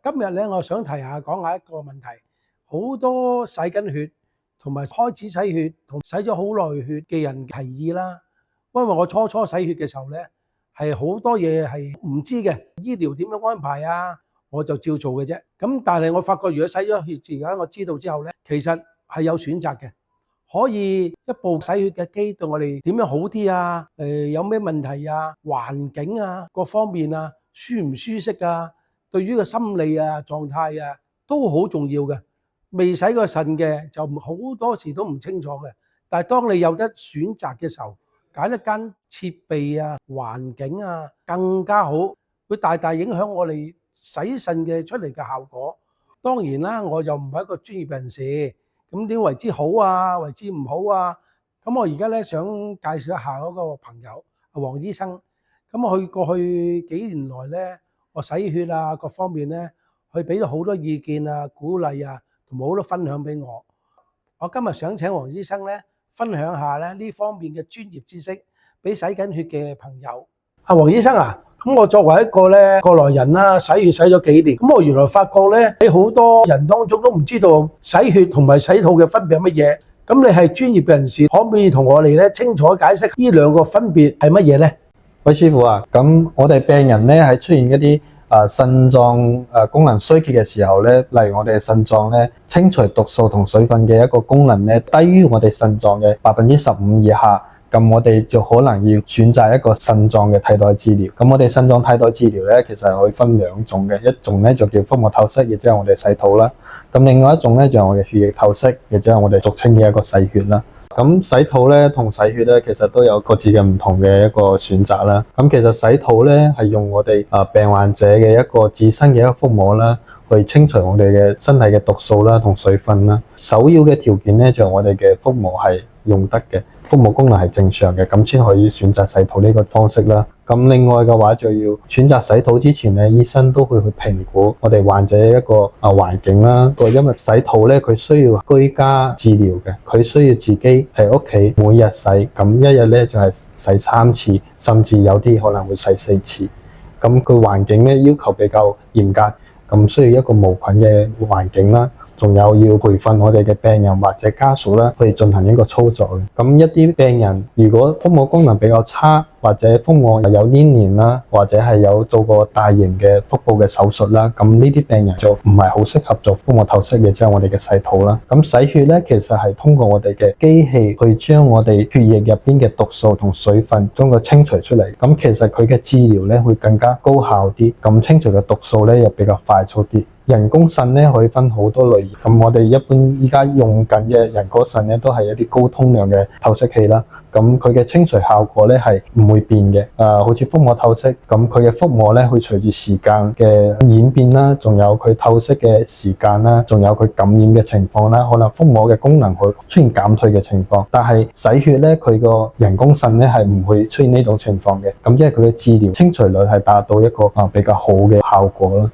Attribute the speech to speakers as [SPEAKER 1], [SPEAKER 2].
[SPEAKER 1] 今日咧，我想講下一個問題，好多洗緊血同埋開始洗血同洗咗好耐血嘅人提議啦。因為我初洗血嘅時候咧，係好多嘢係唔知嘅，醫療點樣安排啊，我就照做嘅啫。咁但係我發覺，如果洗咗血，而家我知道之後咧，其實係有選擇嘅，可以一部洗血嘅機對我哋點樣好啲啊？有咩問題啊？環境啊，各方面啊，舒唔舒適啊？對於個心理啊狀態啊都好重要嘅。未洗過腎嘅就好多時都唔清楚嘅，但係當你有得選擇嘅時候，揀一間設備啊、環境啊更加好，會大大影響我哋洗腎嘅出嚟嘅效果。當然啦，我又唔係一個專業人士，咁點為之好啊？為之唔好啊？咁我而家咧想介紹一下嗰個朋友黃醫生。咁我過去幾年來咧，我洗血啊各方面咧，佢俾咗好多意見啊、鼓勵啊，同埋好多分享俾我。我今日想請黃醫生咧分享下咧呢方面嘅專業知識，俾洗緊血嘅朋友。黃醫生啊，咁我作為一個咧過來人啦，洗血洗咗幾年，咁我原來發覺咧喺好多人當中都唔知道洗血同埋洗肚嘅分別係乜嘢。咁你係專業嘅人士，可唔可以同我哋咧清楚解釋呢兩個分別係乜嘢咧？
[SPEAKER 2] 喂，師傅啊，咁我哋病人咧喺出現一啲腎臟功能衰竭嘅時候咧，例如我哋嘅腎臟咧清除毒素同水分嘅一個功能咧低於我哋腎臟嘅15%以下，咁我哋就可能要選擇一個腎臟嘅替代治療。咁我哋腎臟替代治療咧，其實係可以分兩種嘅，一種咧就叫腹膜透析，亦即係我哋洗肚啦。咁另外一種咧就係我哋血液透析，亦即係我哋俗稱嘅一個洗血啦。咁洗肚咧同洗血咧，其實都有各自嘅唔同嘅一個選擇啦。咁其實洗肚咧係用我哋病患者嘅一個自身嘅一個腹膜啦，去清除我哋嘅身體嘅毒素啦同水分啦。首要嘅條件咧就係我哋嘅腹膜係用得嘅，腹膜功能係正常嘅，咁先可以選擇洗肚呢個方式啦。咁另外嘅話就要選擇洗肚之前咧，醫生都會去評估我哋患者一個環境啦。因為洗肚咧佢需要居家治療嘅，佢需要自己喺屋企每日洗，咁一日咧就係洗3次，甚至有啲可能會洗4次。咁佢環境咧要求比較嚴格，咁需要一個無菌嘅環境啦。仲有要培訓我哋嘅病人或者家屬啦，去進行呢個操作嘅。咁一啲病人如果腹膜功能比較差，或者腹膜有黏連啦，或者係有做過大型嘅腹部嘅手術啦，咁呢啲病人就唔係好適合做腹膜透析嘅，即係我哋嘅洗肚啦。咁洗血咧，其實係通過我哋嘅機器去將我哋血液入邊嘅毒素同水分將佢清除出嚟。咁其實佢嘅治療咧會更加高效啲，咁清除嘅毒素咧又比較快速啲。人工腎咧可以分好多類型，咁我哋一般依家用緊嘅人工腎咧都係一啲高通量嘅透析器啦。咁佢嘅清除效果咧係唔會變嘅。好似腹膜透析，咁佢嘅腹膜咧會隨住時間嘅演變啦，仲有佢透析嘅時間啦，仲有佢感染嘅情況啦，可能腹膜嘅功能會出現減退嘅情況。但係洗血咧，佢個人工腎咧係唔會出現呢種情況嘅。咁因為佢嘅治療清除率係達到一個比較好嘅效果啦。